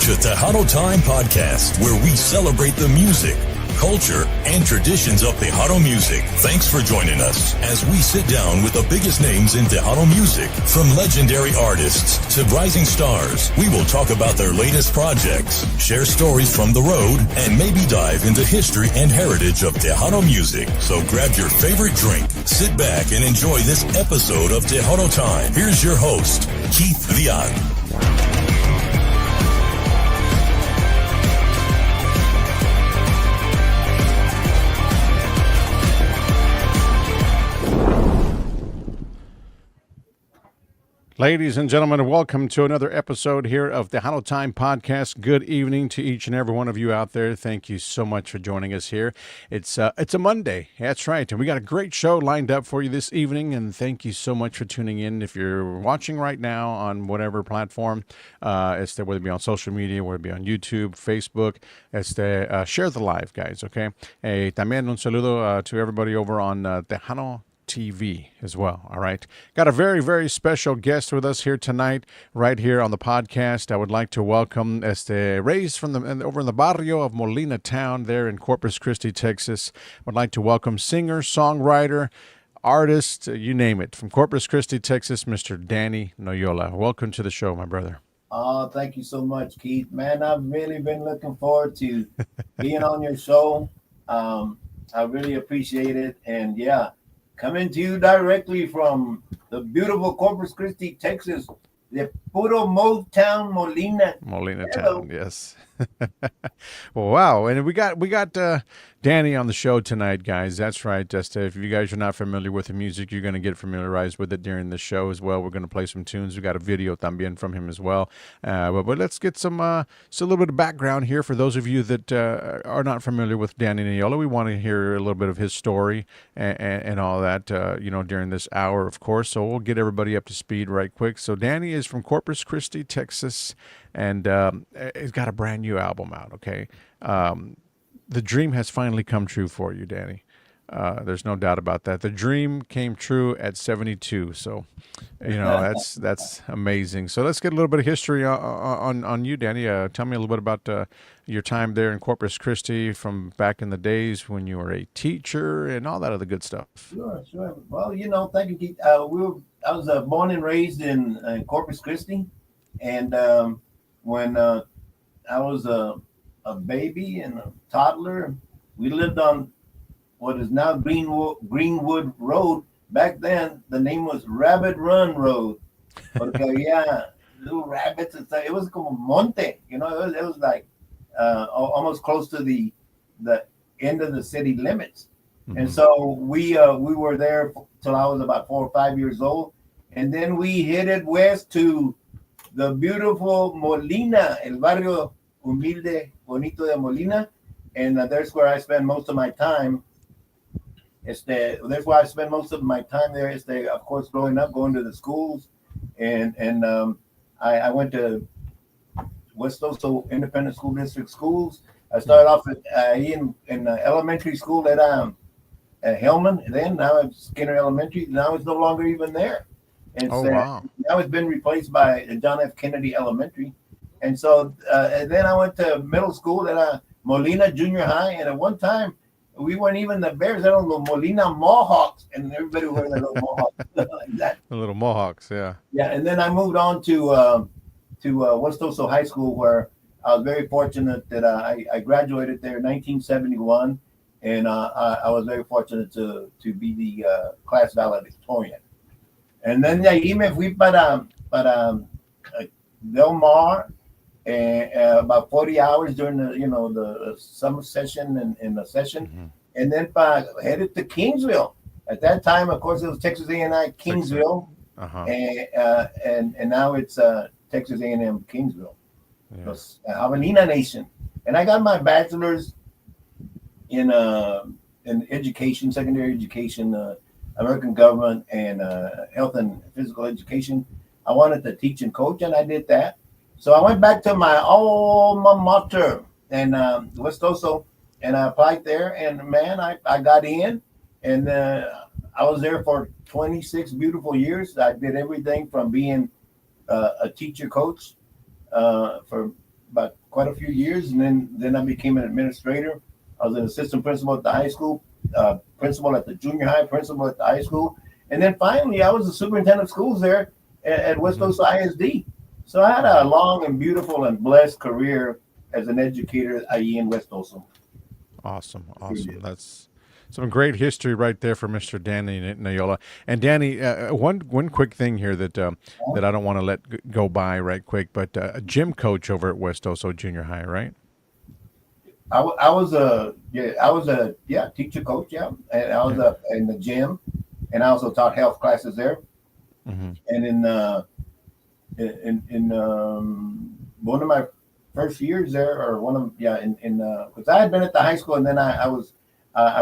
to Tejano Time Podcast, where we celebrate the music, culture, and traditions of Tejano music. Thanks for joining us as we sit down with the biggest names in Tejano music. From legendary artists to rising stars, we will talk about their latest projects, share stories from the road, and maybe dive into history and heritage of Tejano music. So grab your favorite drink, sit back, and enjoy this episode of Tejano Time. Here's your host, Keith Vian. Ladies and gentlemen, welcome to another episode here of the Tejano Time Podcast. Good evening to each and every one of you out there. Thank you so much for joining us here. It's a Monday. That's right. And we got a great show lined up for you this evening. And thank you so much for tuning in. If you're watching right now on whatever platform, whether it be on social media, whether it be on YouTube, Facebook, share the live, guys, okay? También un saludo to everybody over on Tejano TV as well. All right. Got a very, very special guest with us here tonight, right here on the podcast. I would like to welcome raised over in the barrio of Molina Town there in Corpus Christi, Texas. Would like to welcome singer, songwriter, artist, you name it, from Corpus Christi, Texas, Mr. Danny Noyola. Welcome to the show, my brother. Oh, thank you so much, Keith. Man, I've really been looking forward to being on your show. I really appreciate it. And yeah, coming to you directly from the beautiful Corpus Christi, Texas, the puro Motown Molina. Molina Town, yes. Well, wow. And we got Danny on the show tonight, guys. That's right. Just if you guys are not familiar with the music, you're going to get familiarized with it during the show as well. We're going to play some tunes. We got a video también from him as well. But let's get a little bit of background here for those of you that are not familiar with Danny Noyola. We want to hear a little bit of his story and all that, during this hour, of course. So we'll get everybody up to speed right quick. So Danny is from Corpus Christi, Texas, and he's got a brand new album out, okay? The dream has finally come true for you, Danny. There's no doubt about that. The dream came true at 72. So, that's amazing. So let's get a little bit of history on you, Danny. Tell me a little bit about your time there in Corpus Christi from back in the days when you were a teacher and all that other good stuff. Sure. Well, thank you, Keith. I was born and raised in Corpus Christi. And when I was a baby and a toddler, we lived on what is now Greenwood Road. Back then, the name was Rabbit Run Road. Okay, yeah, little rabbits and stuff. It was como monte, it was like almost close to the end of the city limits. Mm-hmm. And so we were there till I was about 4 or 5 years old, and then we headed west to the beautiful Molina, el barrio humilde, bonito de Molina, and there's where I spend most of my time. That's where I spend most of my time there. Of course, growing up, going to the schools, and I went to West Oso Independent School District schools. I started off in elementary school at Hellman. Then now it's Skinner Elementary. Now it's no longer even there. And wow. Now it's been replaced by John F. Kennedy Elementary. And so and then I went to middle school at Molina Junior High. And at one time, we weren't even the Bears. They were the Molina Mohawks. And everybody wearing their little Mohawks like that. The little Mohawks, yeah. Yeah, and then I moved on to West Oso High School, where I was very fortunate that I graduated there in 1971. And I was very fortunate to be the class valedictorian. And then ahí me fui para Del Mar, about 40 hours during the summer session and the session, mm-hmm. And then headed to Kingsville. At that time, of course, it was Texas A&I Kingsville, uh-huh. And now it's Texas A&M Kingsville, yeah. Avenida Nation. And I got my bachelor's in education, secondary education, American government, and health and physical education. I wanted to teach and coach, and I did that. So I went back to my alma mater in West Oso, and I applied there. And man, I got in, and I was there for 26 beautiful years. I did everything from being a teacher coach for about quite a few years, and then I became an administrator. I was an assistant principal at the high school, principal at the junior high, principal at the high school, and then finally I was the superintendent of schools there at West Coast ISD. So I had a long and beautiful and blessed career as an educator in West Oso. Awesome. That's some great history right there for Mr. Danny Noyola. And Danny, one quick thing here that that I don't want to let go by right quick, but a gym coach over at West Oso Junior High, right? I was a teacher coach, and I was in the gym, and I also taught health classes there. Mm-hmm. And in one of my first years there, or one of because I had been at the high school, and then I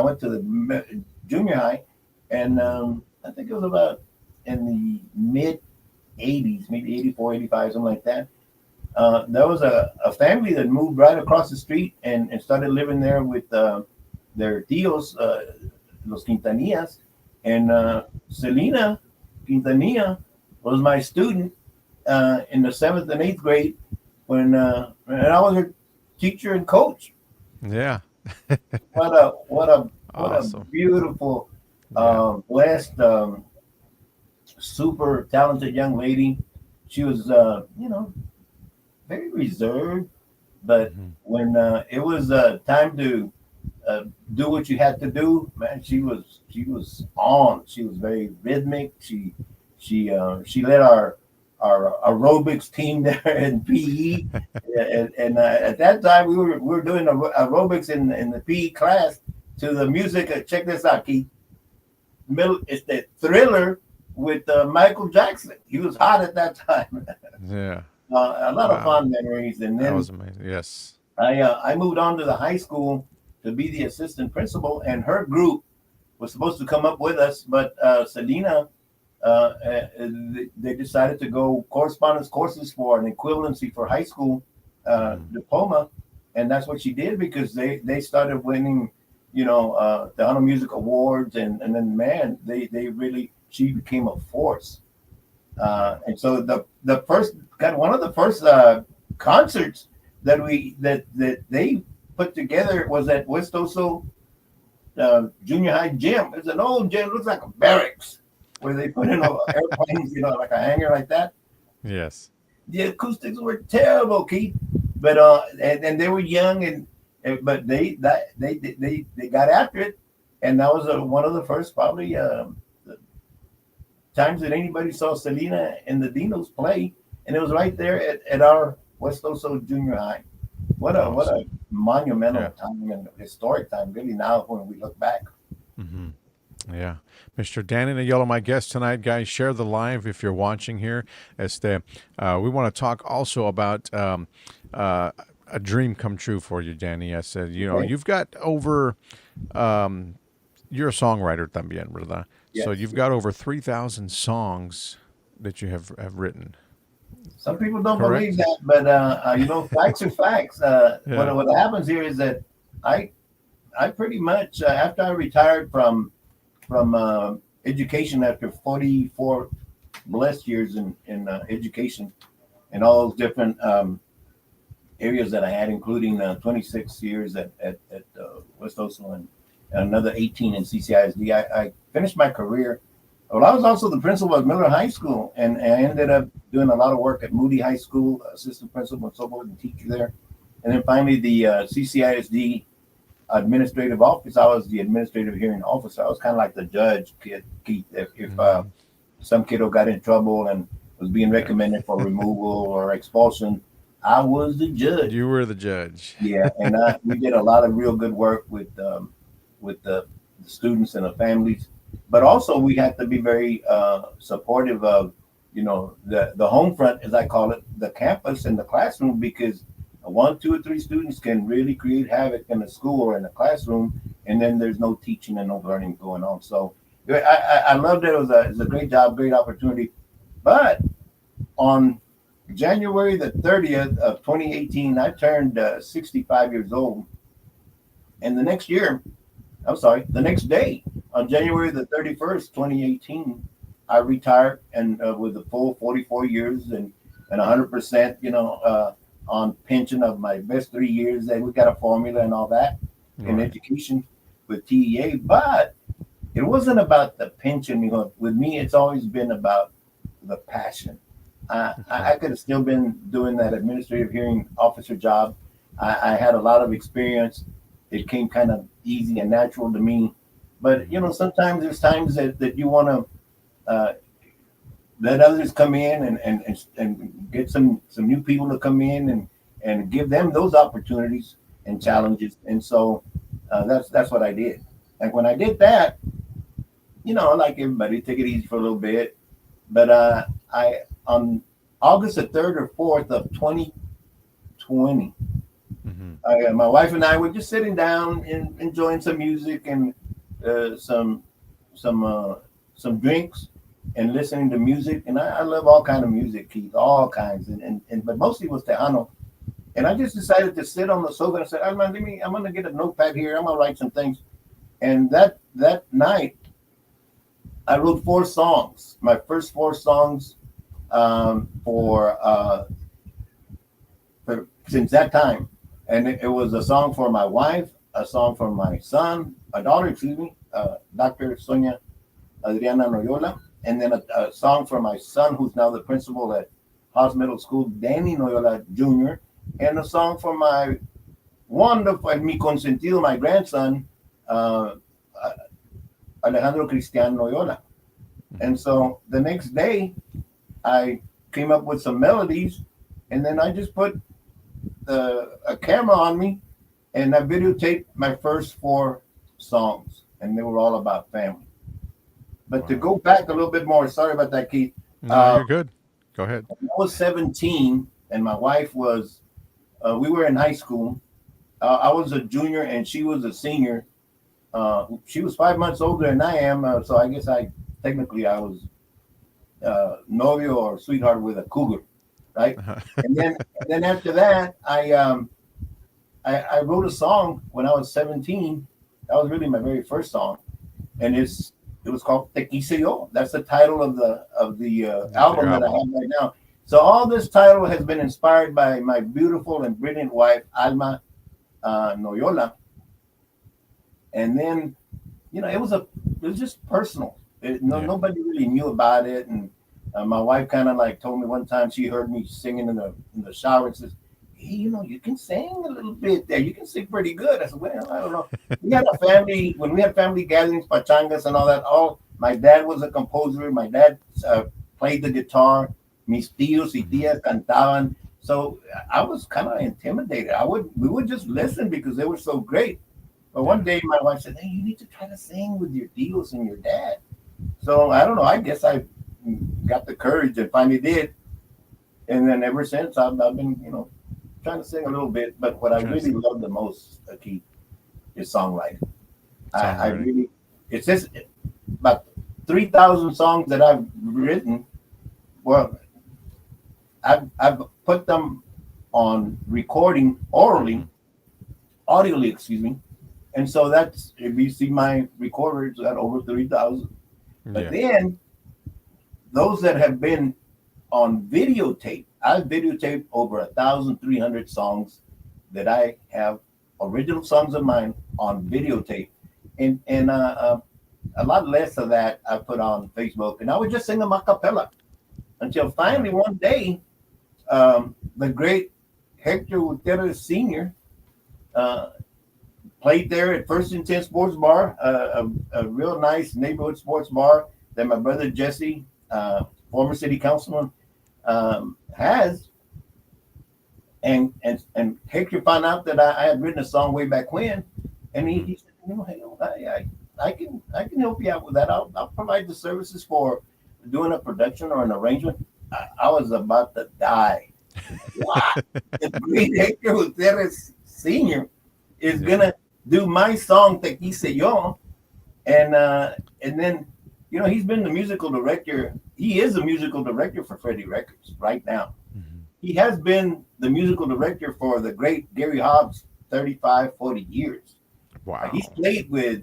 went to the junior high, and I think it was about in the mid 80s, maybe 84, 85, something like that. There was a family that moved right across the street and started living there with their tios, los Quintanillas, and Selena Quintanilla was my student in the 7th and 8th grade when I was her teacher and coach. Yeah. What a Awesome. beautiful, blessed, super talented young lady. She was, very reserved, but when it was time to do what you had to do, man, she was on. She was very rhythmic. She led our aerobics team there in PE, and at that time we were doing aerobics in the PE class to the music. Check this out, Keith. It's the Thriller with Michael Jackson. He was hot at that time. Yeah. A lot of fun memories, and then that was amazing. Yes. I moved on to the high school to be the assistant principal, and her group was supposed to come up with us, but Selena, they decided to go correspondence courses for an equivalency for high school diploma, and that's what she did because they started winning, the Tejano Music Awards, and then man, she became a force. And so the first one of the first concerts that they put together was at West Oso Junior High gym. It's an old gym, looks like a barracks where they put in airplanes, like a hangar like that. Yes. The acoustics were terrible, Keith, but and they were young but they got after it, and that was one of the first probably times that anybody saw Selena and the Dinos play, and it was right there at our West Oso Junior High. What a monumental time and historic time, really, now when we look back. Mm-hmm. Yeah. Mr. Danny Noyola, my guest tonight, guys. Share the live if you're watching here. We want to talk also about a dream come true for you, Danny. I said, you've got over, you're a songwriter también, ¿verdad? Yes. So you've got over 3,000 songs that you have written. Some people don't believe that, but facts are facts. What happens here is that I pretty much after I retired from education after 44 blessed years in education and all those different areas that I had, including 26 years at West Oso and another 18 in CCISD. I finished my career. Well, I was also the principal at Miller High School, and I ended up doing a lot of work at Moody High School, assistant principal and so forth, and teacher there. And then finally, the CCISD administrative office. I was the administrative hearing officer. I was kind of like the judge, Keith. If some kiddo got in trouble and was being recommended for removal or expulsion, I was the judge. You were the judge. Yeah, and we did a lot of real good work with the students and the families. But also we had to be very supportive of, the home front, as I call it, the campus and the classroom, because 1, 2, or 3 students can really create havoc in the school or in the classroom, and then there's no teaching and no learning going on. So I loved it. It was a great job, great opportunity. But on January the 30th of 2018, I turned 65 years old. And the next day, on January the 31st, 2018, I retired and with the full 44 years and 100%, on pension of my best 3 years. And we got a formula and all that in education with TEA, but it wasn't about the pension. With me, it's always been about the passion. I could have still been doing that administrative hearing officer job. I had a lot of experience. It came kind of easy and natural to me. But sometimes there's times that you want to let others come in and get some new people to come in and give them those opportunities and challenges. And so that's what I did. Like when I did that, like everybody, take it easy for a little bit. But I on August the 3rd or 4th of 2020, my wife and I were just sitting down and enjoying some music and some drinks and listening to music. And I love all kind of music, Keith, all kinds, but mostly was Tejano. And I just decided to sit on the sofa and I said, I'm gonna get a notepad here. I'm gonna write some things. And that night, I wrote 4 songs. My first 4 songs for since that time, and it was a song for my wife, a song for my daughter, Dr. Sonia Adriana Noyola, and then a song for my son, who's now the principal at Haas Middle School, Danny Noyola Jr., and a song for my wonderful, mi consentido, my grandson, Alejandro Cristian Noyola. And so the next day, I came up with some melodies, and then I just put a camera on me, and I videotaped my first 4 songs, and they were all about family. But to go back a little bit more, sorry about that, Keith. No, you're good. Go ahead. When I was 17, and my wife was, we were in high school. I was a junior, and she was a senior. She was 5 months older than I am, so I guess I was novio or sweetheart with a cougar, right? And then after that, I wrote a song when I was 17. That was really my very first song, and it was called Te Quise Yo. That's the title of the album that I have right now. So all this title has been inspired by my beautiful and brilliant wife, Alma Noyola. And then, it was just personal. Nobody really knew about it. And my wife kind of like told me one time she heard me singing in the shower and says, hey, you can sing a little bit there. You can sing pretty good. I said, well, I don't know. When we had family gatherings, pachangas and all that, my dad was a composer. My dad played the guitar. Mis tíos y tías cantaban. So I was kind of intimidated. We would just listen because they were so great. But one day my wife said, hey, you need to try to sing with your tíos and your dad. So I don't know. I guess I got the courage and finally did. And then ever since I've been, trying to sing a little bit. But what I really love the most, Keith, is songwriting. I really, it's just about 3,000 songs that I've written. Well, I've put them on recording audioly, excuse me. And so that's, if you see my recorder, it's got over 3,000. But then those that have been on videotape, I've videotaped over 1,300 songs that I have, original songs of mine on videotape. And a lot less of that I put on Facebook. And I would just sing them a cappella until finally one day, the great Hector Gutierrez Sr. Played there at First and 10 Sports Bar, a real nice neighborhood sports bar that my brother Jesse, former city councilman, has. And Hector found out that I had written a song way back when, and he said, hey, I can help you out with that. I'll provide the services for doing a production or an arrangement. I was about to die. What? The great Hector Gutierrez Sr. is gonna do my song Te Quise Yo, and then he's been the musical director. He is the musical director for Freddie Records right now. Mm-hmm. He has been the musical director for the great Gary Hobbs 35, 40 years. Wow. He's played with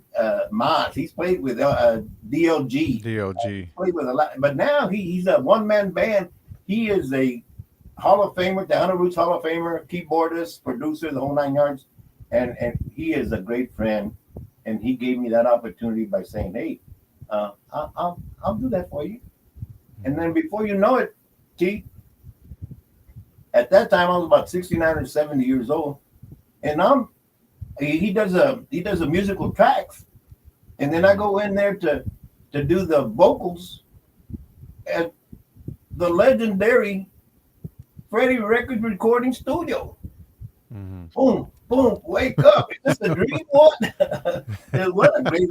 Maz. He's played with DLG. DLG. Played with a lot, but now he's a one-man band. He is a Hall of Famer, Tejano Roots Hall of Famer, keyboardist, producer, the whole nine yards, and he is a great friend, and he gave me that opportunity by saying, "Hey, I'll do that for you." And then before you know it, Keith, at that time I was about 69 or 70 years old, and he does a musical tracks, and then I go in there to do the vocals at the legendary Freddie Records recording studio. Mm-hmm. Boom, boom, wake up! Is this a dream? What? What a great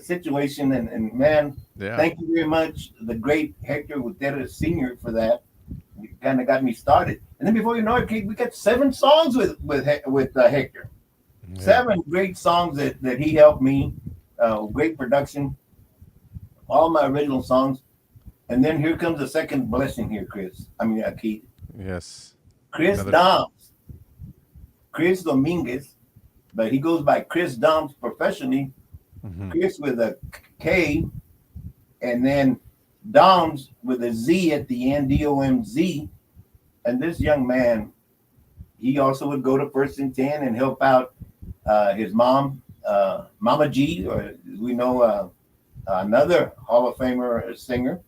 situation, and man, Yeah. thank you very much, the great Hector Gutierrez Sr. for that. You kind of got me started, and then before you know it, Keith, we got 7 songs with Hector. Yeah. 7 great songs that he helped me. Great production, all my original songs, and then here comes the second blessing here, Chris. Keith. Yes. Chris Doms, Chris Dominguez, but he goes by Chris Doms professionally. Mm-hmm. Chris with a K, and then Doms with a Z at the end, DOMZ. And this young man, he also would go to First and 10 and help out his mom, Mama G, or we know another Hall of Famer singer.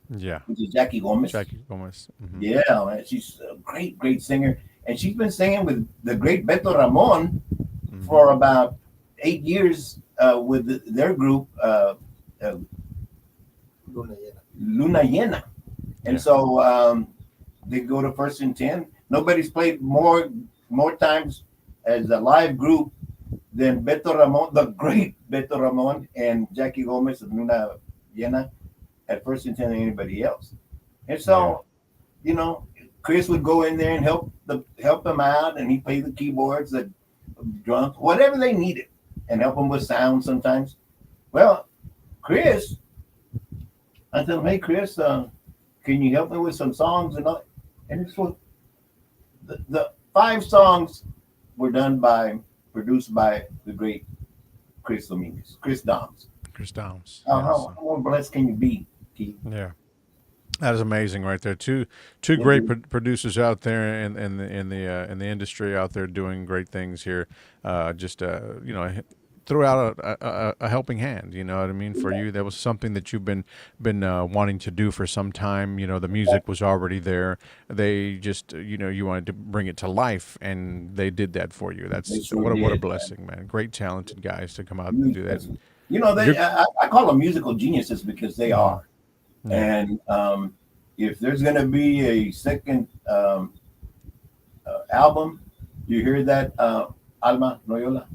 Yeah. Which is Jackie Gomez. Jackie Gomez. Mm-hmm. Yeah, man, she's a great singer. And she's been singing with the great Beto Ramon for about 8 years with their group, Luna Llena. And so they go to First and 10. Nobody's played more times as a live group than Beto Ramon, the great Beto Ramon, and Jackie Gomez of Luna Llena at First and 10 than anybody else. And so, Chris would go in there and help them out, and he played the keyboards, the drums, whatever they needed, and help them with sound sometimes. Well, Chris, I tell him, "Hey, Chris, can you help me with some songs?" And it's what the 5 songs were produced by the great Chris Dominguez, Chris Doms. Chris Doms. How more blessed can you be, Keith? Yeah. That is amazing, right there. Two great producers out there in the industry out there doing great things here. Throw out a helping hand. You know what I mean? For you, that was something that you've been wanting to do for some time. The music was already there. They just you wanted to bring it to life, and they did that for you. That's what a blessing, man. Great talented guys to come out and do that. I call them musical geniuses because they are. Yeah. And if there's going to be a second album, you hear that, Alma Noyola?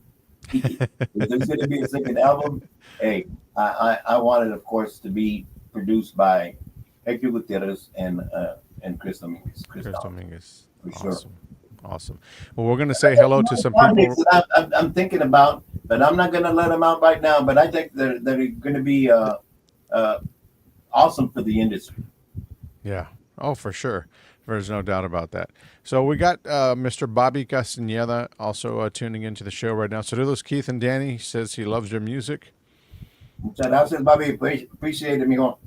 If there's going to be a second album, hey, I want it, of course, to be produced by Hector Gutierrez and Chris Dominguez. Chris Dominguez. For sure. Awesome. Well, we're going to say hello to some people. I'm thinking about, but I'm not going to let them out right now. But I think they're going to be awesome for the industry. Yeah. Oh, for sure. There's no doubt about that. So we got Mr. Bobby Castañeda also tuning into the show right now. Saludos, Keith and Danny. He says he loves your music. Muchas gracias, Bobby. Appreciate it, mijo.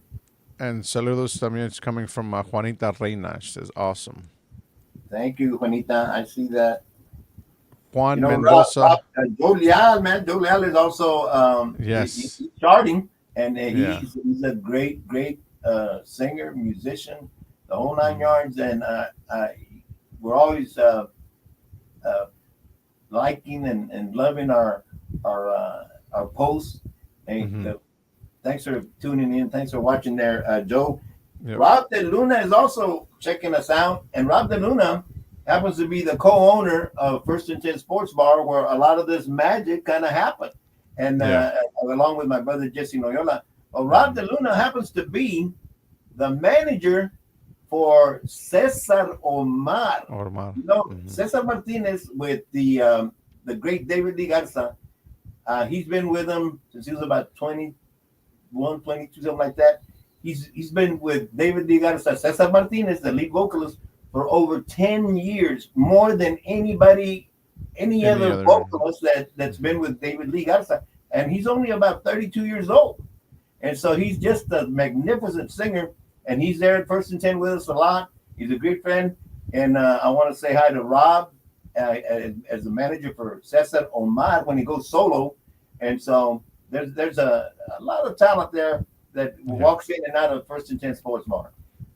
And saludos también. It's coming from Juanita Reina. She says, awesome. Thank you, Juanita. I see that. Juan Mendoza. Joe Leal, man. Joe Leal is also he's charting, and he's a great singer, musician, the whole 9 yards. And we're always liking and loving our posts. And thanks for tuning in. Thanks for watching there, Joe. Yep. Rob De Luna is also checking us out, and Rob De Luna happens to be the co-owner of First and 10 Sports Bar, where a lot of this magic kind of happened, and along with my brother Jesse Noyola. Well, Rob De Luna happens to be the manager for Cesar Omar. Cesar Martinez with the great David Lee Garza. He's been with him since he was about 21, 22, something like that. He's been with David Lee Garza, Cesar Martinez, the lead vocalist, for over 10 years, more than any other vocalist that's been with David Lee Garza. And he's only about 32 years old. And so he's just a magnificent singer. And he's there at First and 10 with us a lot. He's a great friend. And I want to say hi to Rob as the manager for Cesar Omar when he goes solo. And so there's a lot of talent there that walks in and out of First and 10 Sports Bar.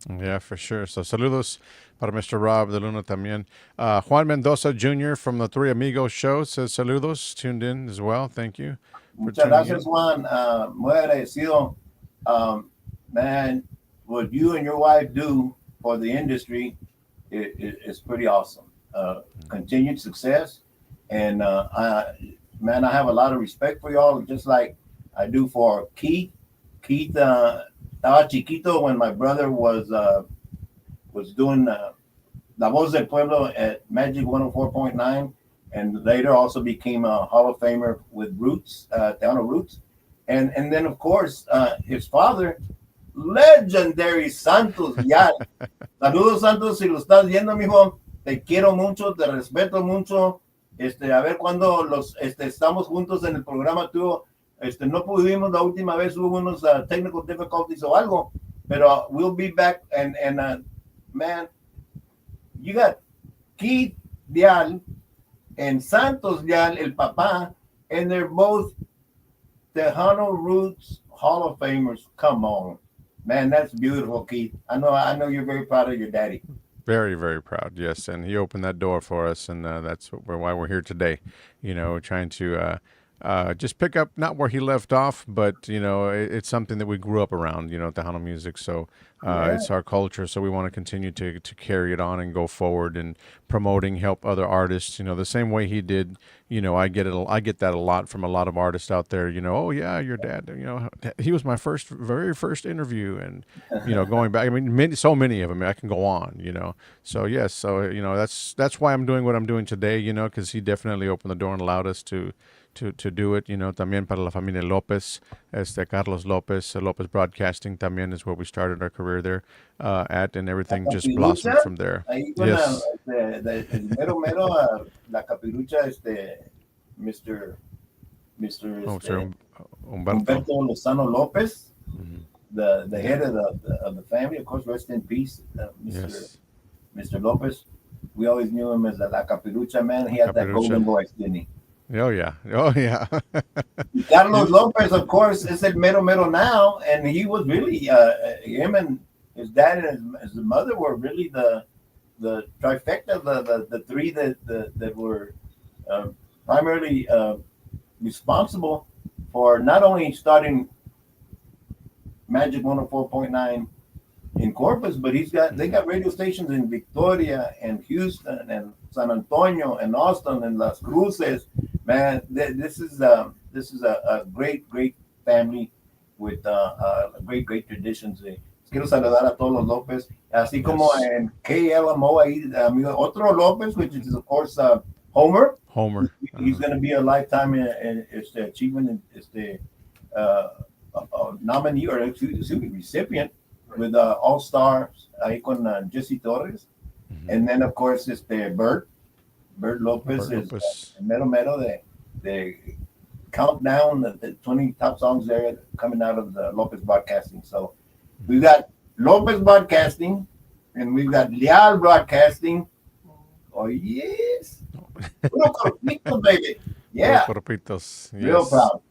Yeah, for sure. So saludos para Mr. Rob de Luna también. Juan Mendoza Jr. from the Three Amigos show says saludos, tuned in as well. Thank you for Muchas tuning gracias, in. Juan. Muy agradecido. Man, what you and your wife do for the industry is pretty awesome. Continued success. And man, I have a lot of respect for y'all, just like I do for Keith. Keith, estaba chiquito when my brother was doing La Voz del Pueblo at Magic 104.9, and later also became a Hall of Famer with Roots, Tejano Roots. And then, of course, his father, legendary Santos Yal. Saludos, Santos, si lo estás viendo, mijo. Te quiero mucho, te respeto mucho. A ver cuándo estamos juntos en el programa tuyo. No pudimos la última vez, hubo unos technical difficulties o algo, pero we'll be back. And man, you got Keith Dial and Santos Dial, el papá, and they're both Tejano Roots Hall of Famers. Come on, man, that's beautiful, Keith. I know you're very proud of your daddy. Very, very proud, yes. And he opened that door for us, and that's why we're here today. Trying to just pick up not where he left off, but it's something that we grew up around. Tejano music. So it's our culture. So we want to continue to carry it on and go forward and promoting, help other artists. The same way he did. I get that a lot from a lot of artists out there. Oh yeah, your dad. He was my very first interview, and going back. I mean, so many of them. I can go on. So yes. So that's why I'm doing what I'm doing today. Because he definitely opened the door and allowed us to do it, también para la familia López, Carlos López, López Broadcasting también is where we started our career there at, and everything just blossomed from there. Ahí con Yes. el mero, la capirucha, Mr. Oh, sir, Humberto. Humberto Lozano Lopez, the head of the family, of course, rest in peace, Yes. Mr. Lopez. We always knew him as the La Capirucha man. He had that Capirucha. golden voice, didn't he? Oh yeah. Oh yeah. Carlos Lopez, of course, is el mero now, and he was really him and his dad and his mother were really the trifecta, the three that were primarily responsible for not only starting Magic 104.9 in Corpus, but they got radio stations in Victoria and Houston and San Antonio and Austin and Las Cruces. Man, this is a great family with great traditions. Quiero saludar a todos los López, así como en KLMO ahí, amigo, otro López, which is of course Homer. He's going to be a lifetime achievement nominee or recipient with All Stars ahí con Jesse Torres, and then of course Bert Lopez is mero the countdown, the 20 top songs there coming out of the Lopez Broadcasting. So we've got Lopez Broadcasting and we've got Leal Broadcasting. Oh yes, Puro Corpitos, baby. Yeah, Corpitos. Yes. Real proud.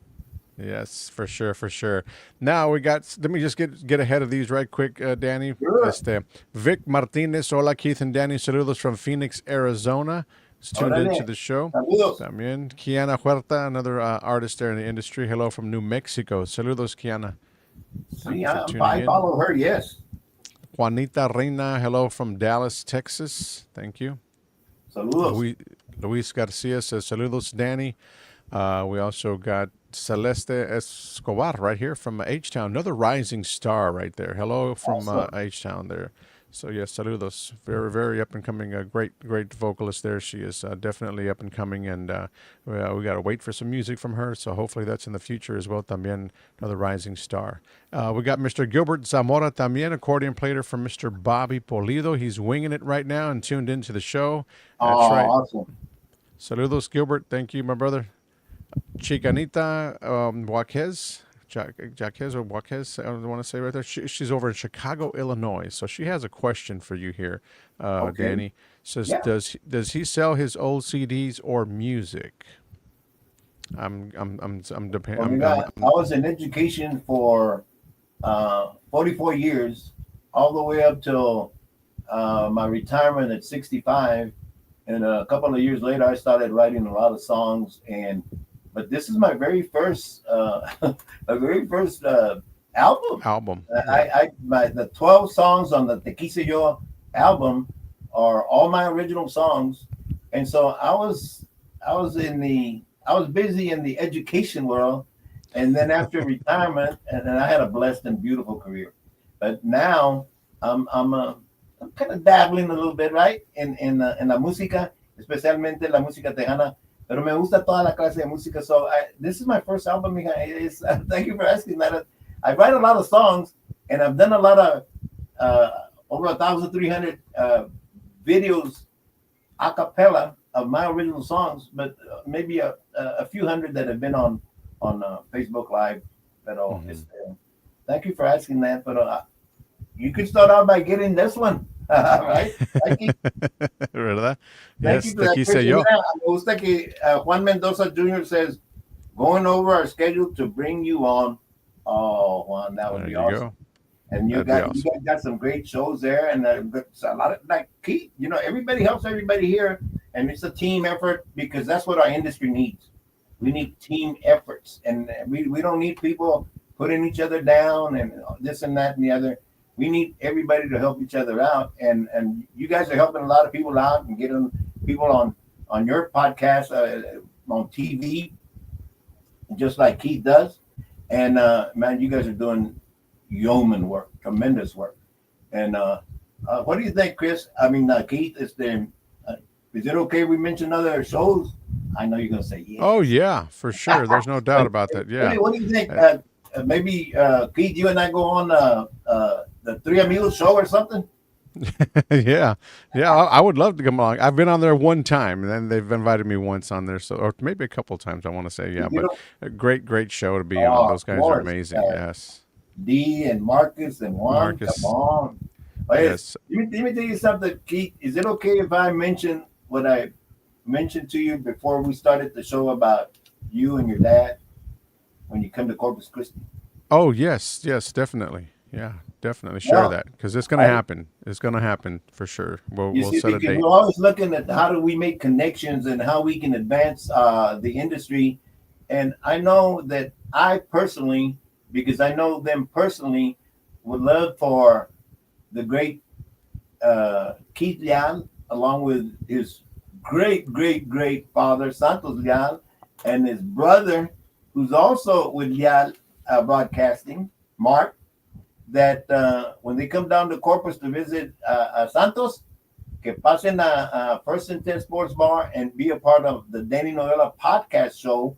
Yes, for sure. Now let me just get ahead of these right quick, Danny. Sure. Vic Martinez, hola Keith and Danny, saludos from Phoenix, Arizona. It's tuned into the show. Saludos. También Kiana Huerta, another artist there in the industry. Hello from New Mexico. Saludos, Kiana. I follow her, yes. Juanita Reina, hello from Dallas, Texas. Thank you. Saludos. Luis Garcia says, saludos, Danny. We also got Celeste Escobar right here from H-Town, another rising star right there. Hello from H-Town there. So yes, saludos. Very, very up and coming. A great vocalist there. She is definitely up and coming, and we got to wait for some music from her. So hopefully that's in the future as well. También another rising star. We got Mr. Gilbert Zamora también, accordion player from Mr. Bobby Polido. He's winging it right now and tuned into the show. That's right. Awesome. Saludos, Gilbert. Thank you, my brother. Chicanita Juarez Jaquez or Jaquez, I want to say right there. She's over in Chicago, Illinois. So she has a question for you here, Okay. Danny. Says, Yeah. does he sell his old CDs or music? Well, I was in education for 44 years, all the way up till my retirement at 65. And a couple of years later, I started writing a lot of songs. But this is my very first, my very first album. album. Yeah. The 12 songs on the Te Quise Yo album are all my original songs. And so I was busy in the education world, and then after retirement, and then I had a blessed and beautiful career. But now I'm kind of dabbling a little bit, right, in la música, especialmente la música tejana. Pero me gusta toda la clase de música. So this is my first album, mija. Thank you for asking that. I write a lot of songs, and I've done a lot of over 1,300 videos a cappella of my original songs, but maybe a few hundred that have been on Facebook Live. Pero thank you for asking that. But you could start out by getting this one, right? ¿Verdad? Thank Yes, you for te that quise question. yo. Mira, me gusta que Juan Mendoza Jr. says, going over our schedule to bring you on. Oh, Juan, that would There be you awesome. go. And you That'd be guys got some great shows there, and a lot of like Keith. You know, everybody helps everybody here, and it's a team effort because that's what our industry needs. We need team efforts, and we don't need people putting each other down and this and that and the other. We need everybody to help each other out, and you guys are helping a lot of people out and getting people on your podcast, on TV, just like Keith does. And man, you guys are doing yeoman work, tremendous work. And what do you think, Chris? I mean, Keith, is it okay we mention other shows? I know you're gonna say yes. Oh yeah, for sure. There's no doubt about that. Yeah. What do you think? Maybe Keith, you and I go on the Three Amigos show or something. Yeah, I would love to come along. I've been on there one time, and then they've invited me once on there, so or maybe a couple times. I want to say, yeah, You but know, a great show to be on. Those of guys are course, amazing. Yes, D and Marcus and Juan. Come Marcus. on. Oh, yes. Yes. Let me tell you something, Keith. Is it okay if I mention what I mentioned to you before we started the show about you and your dad when you come to Corpus Christi? Oh yes, definitely. Yeah, definitely share Well, that because it's gonna happen. It's gonna happen for sure. you We'll see, set a because date. we're always looking at how do we make connections and how we can advance the industry. And I know that I personally, because I know them personally, would love for the great Keith Leal, along with his great father, Santos Leal, and his brother, who's also with Leal Broadcasting, Mark, that when they come down to Corpus to visit Santos, que pasen a First and 10 Sports Bar and be a part of the Danny Noyola podcast show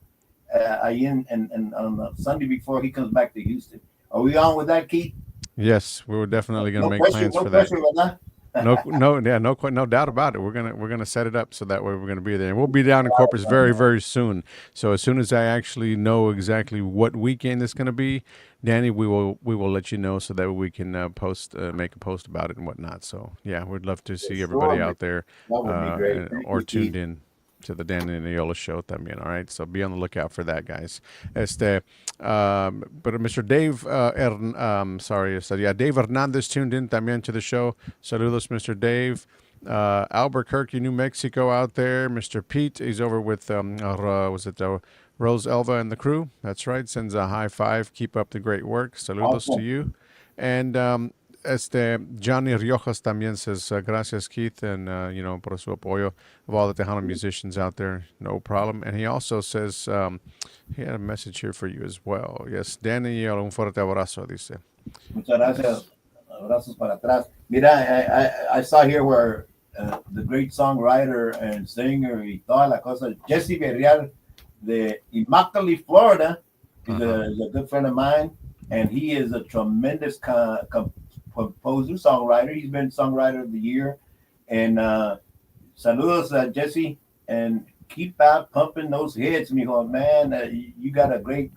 on Sunday before he comes back to Houston. Are we on with that, Keith? Yes, we were definitely gonna No make pressure, plans no for that. pressure, ¿verdad? No doubt about it. We're gonna set it up so that way we're gonna be there, and we'll be down in Corpus very soon. So as soon as I actually know exactly what weekend it's gonna be, Danny, we will let you know so that we can make a post about it and whatnot. So yeah, we'd love to see everybody out there That would be great. Thank or you, tuned Keith. in to the Danny and Noyola show también. All right, so be on the lookout for that, guys. But Mr. Dave, Dave Hernandez tuned in también to the show. Saludos, Mr. Dave. Albuquerque, New Mexico, out there. Mr. Pete, he's over with Rose Elva and the crew. That's right. Sends a high five. Keep up the great work. Saludos to Awesome. you. And Johnny Riojas también says gracias, Keith, and por su apoyo of all the Tejano musicians out there. No problem. And he also says he had a message here for you as well. Yes, Danny, un fuerte abrazo, dice. Muchas gracias. Abrazos para atrás. Mira, I saw here where the great songwriter and singer y toda la cosa, Jesse Berrial de Immokalee, Florida, is a good friend of mine, and he is a tremendous composer, songwriter. He's been songwriter of the year. And saludos, Jesse, and keep out pumping those hits, mijo. Man, you got a great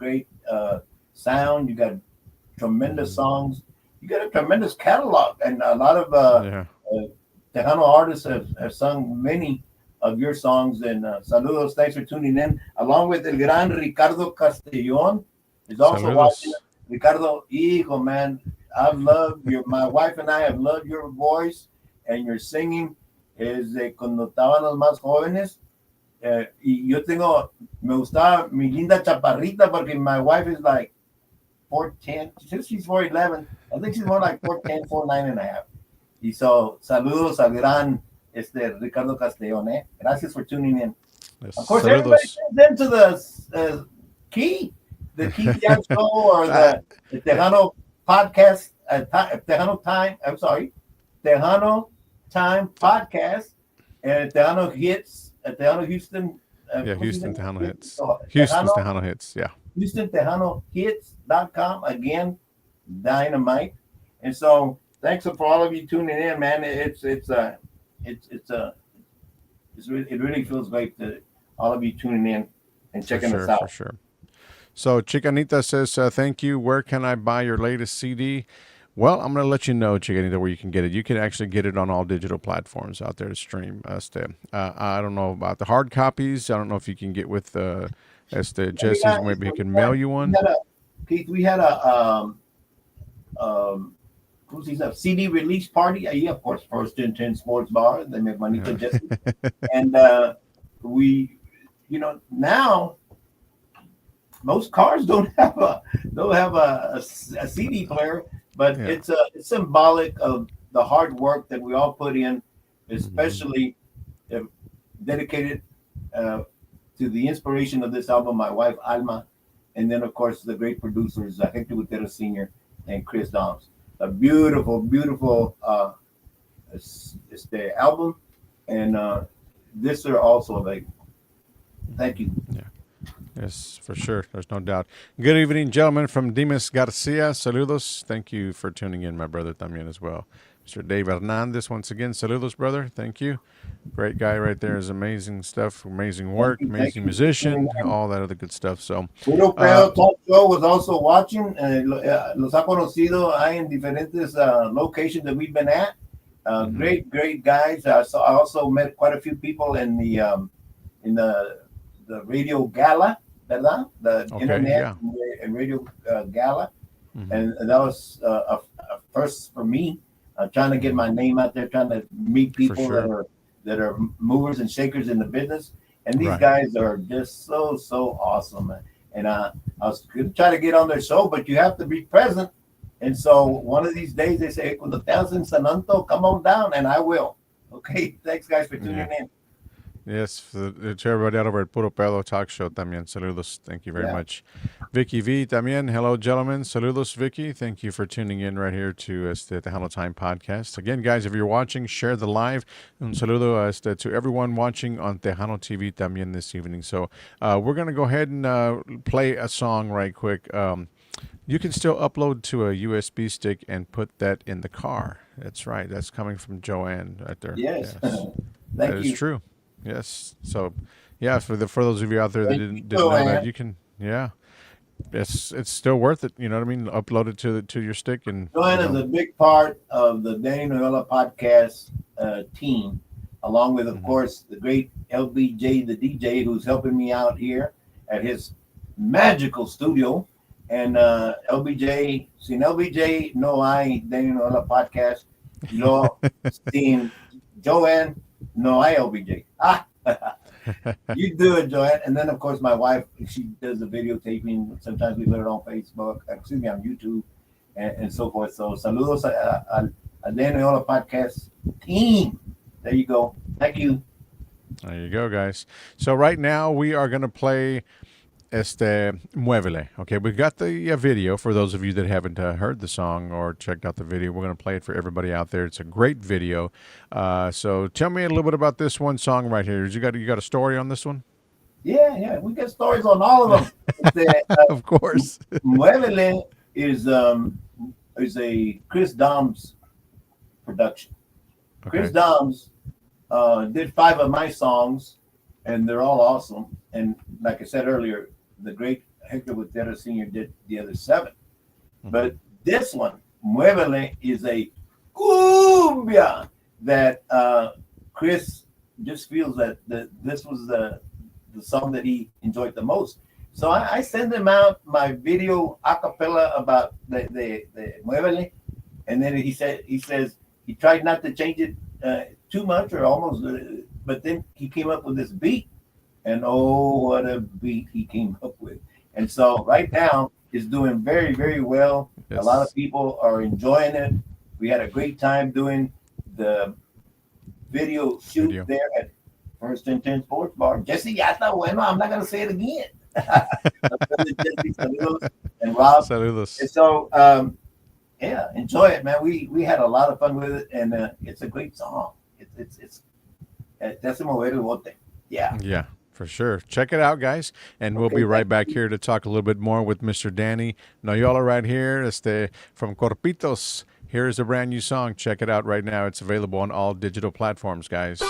sound. You got tremendous songs. You got a tremendous catalog, and a lot of Tejano artists have sung many of your songs. And saludos, thanks for tuning in. Along with El Gran Ricardo Castellon is also watching. Saludos. Ricardo, hijo, man, I've loved my wife and I have loved your voice and your singing. Es de cuando estábamos más jóvenes. Y yo me gustaba mi linda chaparrita porque my wife is like 4'10", she's 4'11". I think she's more like 4'10", 4'9" and a half. Y so, saludos al gran Ricardo Castellón, eh? Gracias for tuning in. Yes. Of course, Saludos. everybody tunes into the Key Jam Show or the Tejano podcast, Tejano Time, I'm sorry, Tejano Time podcast, and Tejano Hits, Tejano Houston. Houston Tejano Hits. Houston Tejano Hits, yeah. Houston Tejano Hits.com. Again, dynamite. And so, thanks for all of you tuning in, man. It really feels great to all of you tuning in and checking us out. For sure. So Chicanita says, thank you. Where can I buy your latest CD? Well, I'm going to let you know, Chicanita, where you can get it. You can actually get it on all digital platforms out there to stream. I don't know about the hard copies. I don't know if you can get with Jesse's. Maybe he can mail you one. Keith, we had a CD release party. Yeah, of course, First and 10 Sports Bar. They make money for Jesse. And we, now most cars don't have a CD player, but it's symbolic of the hard work that we all put in, especially dedicated to the inspiration of this album, my wife Alma, and then of course the great producers Hector Gutierrez Sr. and Chris Doms. A beautiful, beautiful album, and this are also available. Thank you. Yeah. Yes, for sure. There's no doubt. Good evening, gentlemen, from Dimas Garcia. Saludos. Thank you for tuning in, my brother, también as well. Mr. Dave Hernandez, once again, saludos, brother. Thank you. Great guy right there. Is amazing stuff, amazing work, amazing musician, all that other good stuff. So, Puro Pedo Talk Show was also watching. Los ha conocido en diferentes locations that we've been at. Great guys. I also met quite a few people in the radio gala, ¿verdad? The internet and radio gala, and that was a first for me. Trying to get my name out there, trying to meet people that are movers and shakers in the business, and these guys are just so awesome. And I was going to try to get on their show, but you have to be present. And so one of these days they say, "Cuando estés en San Antonio, come on down," and I will. Okay, thanks guys for tuning in. Yes, to everybody out over at Puro Pedo Talk Show también. Saludos. Thank you very much. Vicky V también. Hello, gentlemen. Saludos, Vicky. Thank you for tuning in right here to the Tejano Time podcast. Again, guys, if you're watching, share the live. Un saludo to everyone watching on Tejano TV también this evening. So we're going to go ahead and play a song right quick. You can still upload to a USB stick and put that in the car. That's right. That's coming from Joanne right there. Yes. That is true. Yes. So, for those of you out there that didn't know that, you can. Yeah. It's still worth it. You know what I mean? Upload it to your stick and. Joanne is a big part of the Danny Noyola podcast team, along with, of course, the great LBJ, the DJ, who's helping me out here at his magical studio. And LBJ, sin LBJ no hay Danny Noyola podcast. Yo sin Joanne no hay LBJ. You do it, Joanne. And then, of course, my wife, she does the videotaping. Sometimes we put it on Facebook, on YouTube, and so forth. So, saludos a Danny Noyola podcast team. There you go. Thank you. There you go, guys. So right now we are going to play Muévele. Okay, we've got the video for those of you that haven't heard the song or checked out the video. We're going to play it for everybody out there. It's a great video. So tell me a little bit about this one song right here. You got a story on this one? Yeah, we got stories on all of them. Of course. Muévele is a Chris Doms production. Okay. Chris Doms did 5 of my songs, and they're all awesome. And like I said earlier, the great Hector Gutierrez Sr. did the other 7. Mhm. But this one, Muévele, is a cumbia that Chris just feels that this was the song that he enjoyed the most. So I send him out my video a cappella about the Muévele, and then he says he tried not to change it too much or almost, but then he came up with this beat, and oh, what a beat he came up with! And so right now it's doing very, very well. Yes. A lot of people are enjoying it. We had a great time doing the video shoot there at First and 10 Sports Bar. Jesse, ya está bueno. I'm not going to say it again. Jesse, saludos, and Rob. Saludos. And so, yeah, enjoy it, man. We had a lot of fun with it, and it's a great song. It's Te mover el bote. Yeah. Yeah, for sure. Check it out, guys. And we'll be right back here to talk a little bit more with Mr. Danny Noyola right here. From Corpitos. Here is a brand new song. Check it out right now. It's available on all digital platforms, guys.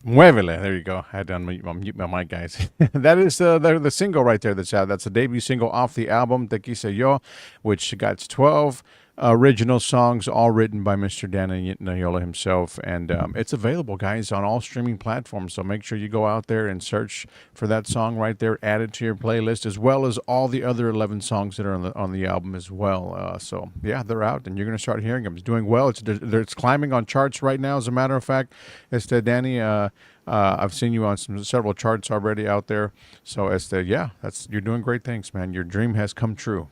Muévele. There you go. I had to unmute my mic, guys. That is the single right there that's out. That's the debut single off the album, Te Quise Yo, which got 12 original songs, all written by Mr. Danny Noyola himself. And it's available, guys, on all streaming platforms. So make sure you go out there and search for that song right there, add it to your playlist, as well as all the other 11 songs that are on the album as well. So, yeah, they're out, and you're going to start hearing them. It's doing well. It's climbing on charts right now, as a matter of fact. Danny, I've seen you on several charts already out there. So, you're doing great things, man. Your dream has come true.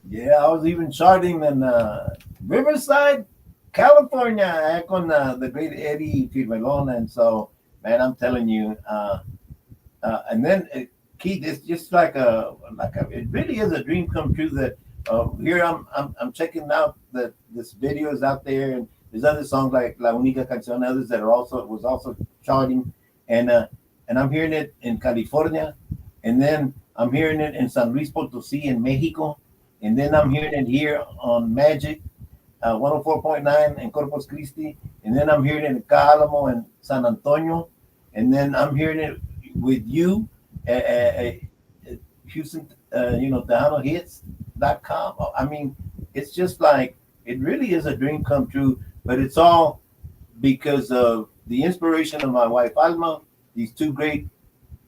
Yeah, I was even charting in Riverside, California, con the great Eddie Firmelon. And so, man, I'm telling you, and then Keith, it's just it really is a dream come true that here I'm checking out that this video is out there, and there's other songs like La Única Canción, others that are also charting, and uh, and I'm hearing it in California, and then I'm hearing it in San Luis Potosí in Mexico, and then I'm hearing it here on Magic 104.9 in Corpus Christi, and then I'm hearing it in Calamo and San Antonio, and then I'm hearing it with you at Houston, Tejano Hits.com. I mean, it's just like it really is a dream come true, but it's all because of the inspiration of my wife Alma, these two great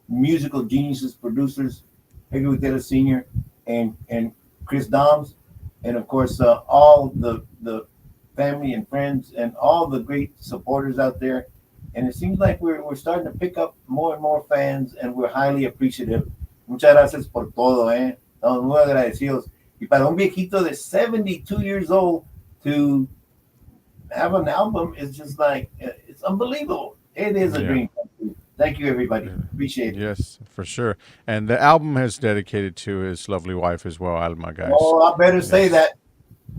musical geniuses, producers, Pedro Gutierrez Sr. and Chris Doms, and of course all the family and friends and all the great supporters out there. And it seems like we're starting to pick up more and more fans, and we're highly appreciative. Muchas gracias por todo, eh. Estamos muy agradecidos. Y para un viejito de 72 years old to have an album is just like it's unbelievable. It is a Yeah. dream come true. Thank you, everybody. Appreciate it. Yes, for sure. And the album is dedicated to his lovely wife as well, Alma, guys. Oh, I better say Yes. that.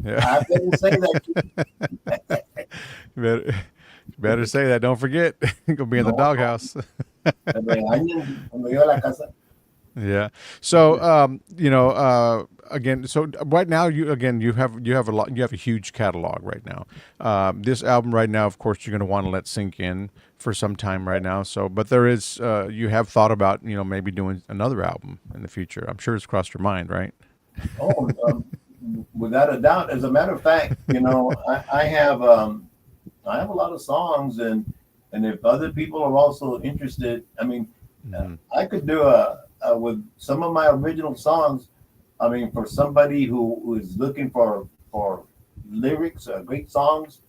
Yeah. I better say that. better, better say that. Don't forget. Go be in the No, doghouse. me regañan cuando llego a la casa. Yeah. So, again, so right now you have a huge catalog right now. This album right now, of course, you're going to want to let sink in for some time right now. So, but there is, you have thought about, maybe doing another album in the future. I'm sure it's crossed your mind, right? Oh, without a doubt. As a matter of fact, I have a lot of songs, and if other people are also interested, I mean, I could do a with some of my original songs. I mean, for somebody who is looking for lyrics, great songs.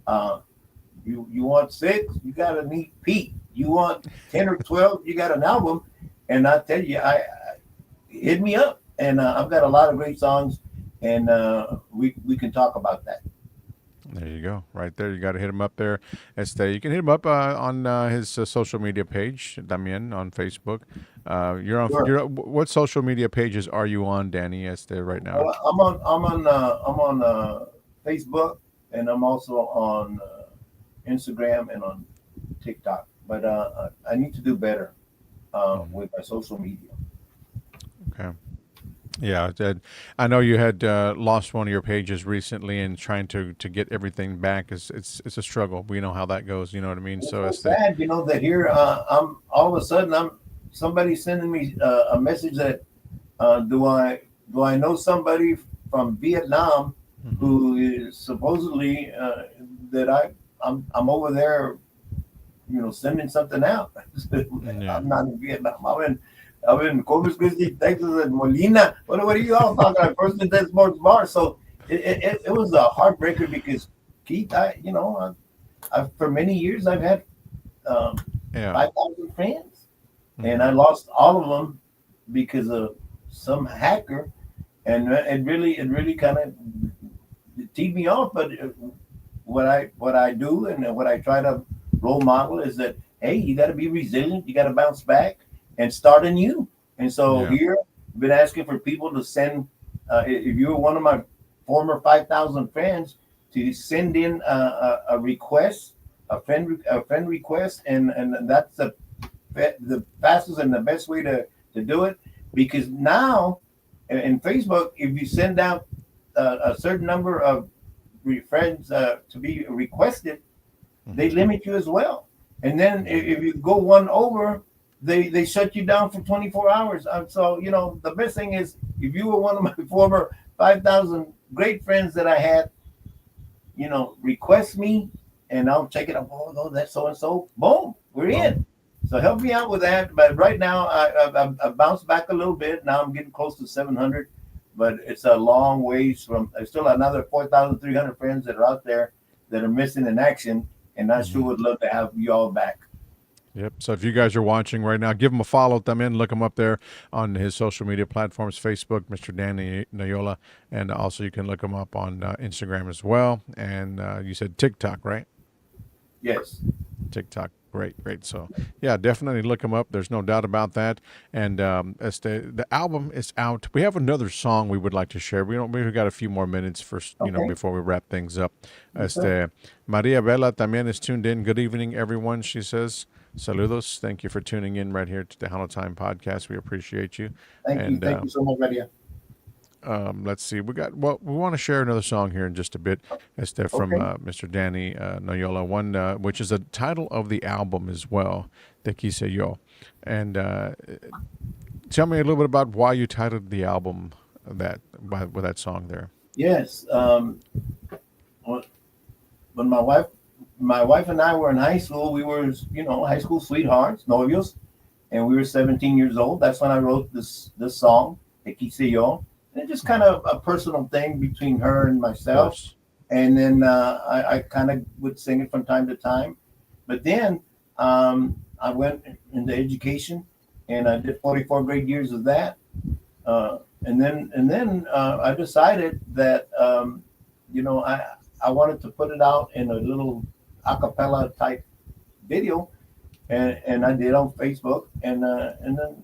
Uh, you want six, you got to meet Pete. You want 10 or 12, you got an album. And I tell you, I hit me up, and I've got a lot of great songs, and we can talk about that. There you go, right there. You got to hit him up there. You can hit him up on his social media page, también on Facebook. You're on. Sure. What social media pages are you on, Danny? Right now. Well, I'm on Facebook, and I'm also on Instagram and on TikTok. But I need to do better with my social media. Okay. Yeah, I know you had lost one of your pages recently, and trying to get everything back is it's a struggle. We know how that goes. You know what I mean? It's So so it's the sad, that here I'm all of a sudden I'm somebody sending me a message that do I know somebody from Vietnam Mhm. who is supposedly that I'm over there, sending something out. Yeah. I'm not in Vietnam. I'm in Corpus Christi, Texas, and Molina. What are you all talking about? First and Ten Sports Bar. So it was a heartbreaker because Keith, for many years I've had Yeah. 5,000 friends, and Mhm. I lost all of them because of some hacker, and it really kind of teed me off. But what I do and what I try to role model is that, hey, you got to be resilient, you got to bounce back and start anew. And so Yeah. here I've been asking for people to send, if you were one of my former 5,000 friends, to send in a request, a friend request, and that's the fastest and the best way to do it, because now in Facebook, if you send out a certain number of friends to be requested, they Mhm. limit you as well. And then if you go one over, they shut you down for 24 hours. So the best thing is, if you were one of my former 5,000 great friends that I had, request me, and I'll check it out. Oh, no, that's so and so. Boom, we're Boom. in. So help me out with that. But right now, I bounced back a little bit. Now I'm getting close to 700, but it's a long ways from. There's still another 4,300 friends that are out there that are missing in action, and I sure Mhm. would love to have you all back. Yep. So if you guys are watching right now, give him a follow. También look him up there on his social media platforms, Facebook, Mr. Danny Noyola, and also you can look him up on Instagram as well. And you said TikTok, right? Yes. TikTok. Great. So, yeah, definitely look him up. There's no doubt about that. And the album is out. We have another song we would like to share. We've got a few more minutes first, Okay. before we wrap things up. Yes, sir. Maria Vela también is tuned in. Good evening, everyone. She says, "Saludos. Thank you for tuning in right here to the Tejano Time podcast. We appreciate you." Thank you. And Thank you so much, Maria. let's see. We want to share another song here in just a bit. From Okay. Mr. Danny Noyola, one which is the title of the album as well, Te Quise Yo. And tell me a little bit about why you titled the album with that song there. Yes. When my wife and I were in high school, we were, high school sweethearts, novios, and we were 17 years old. That's when I wrote this song, Te Quise Yo. And it's just kind of a personal thing between her and myself. And then I kind of would sing it from time to time. But then I went into education, and I did 44 grade years of that. And then I decided that I wanted to put it out in a little a cappella type video, and I did on Facebook, and then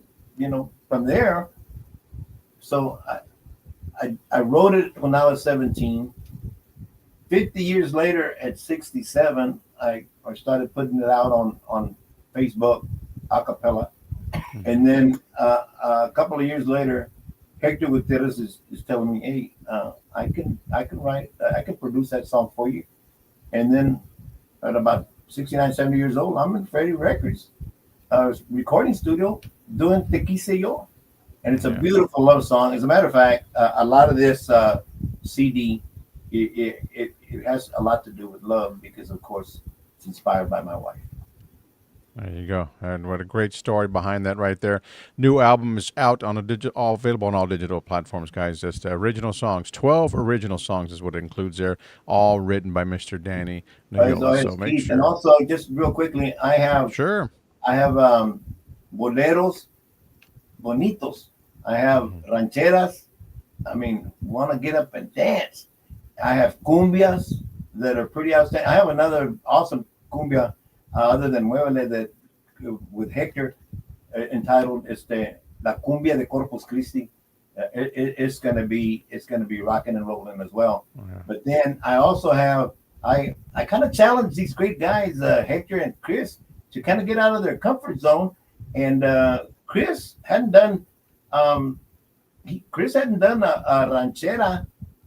from there. So I wrote it when I was 17. 50 years later, at 67, I started putting it out on Facebook, a cappella. And then a couple of years later, Hector Gutierrez is telling me, "Hey, I can write, I can produce that song for you." And then at about 69, 70 years old, I'm in Freddie Records recording studio doing Te Quise Yo. And it's a beautiful love song. As a matter of fact, a lot of this CD, it has a lot to do with love because, of course, it's inspired by my wife. There you go. And what a great story behind that right there. New album is out on all available on all digital platforms, guys. Just original songs. 12 original songs is what it includes there, all written by Mr. Danny Noyola. So make sure. And also, just real quickly, I have boleros bonitos. I have rancheras. I mean, want to get up and dance. I have cumbias that are pretty outstanding. I have another awesome cumbia other than Muévele that with Hector entitled La Cumbia de Corpus Christi. It's gonna be rocking and rolling as well. Oh, yeah. But then I also have I kind of challenge these great guys, Hector and Chris, to kind of get out of their comfort zone. And Chris hadn't done a ranchera.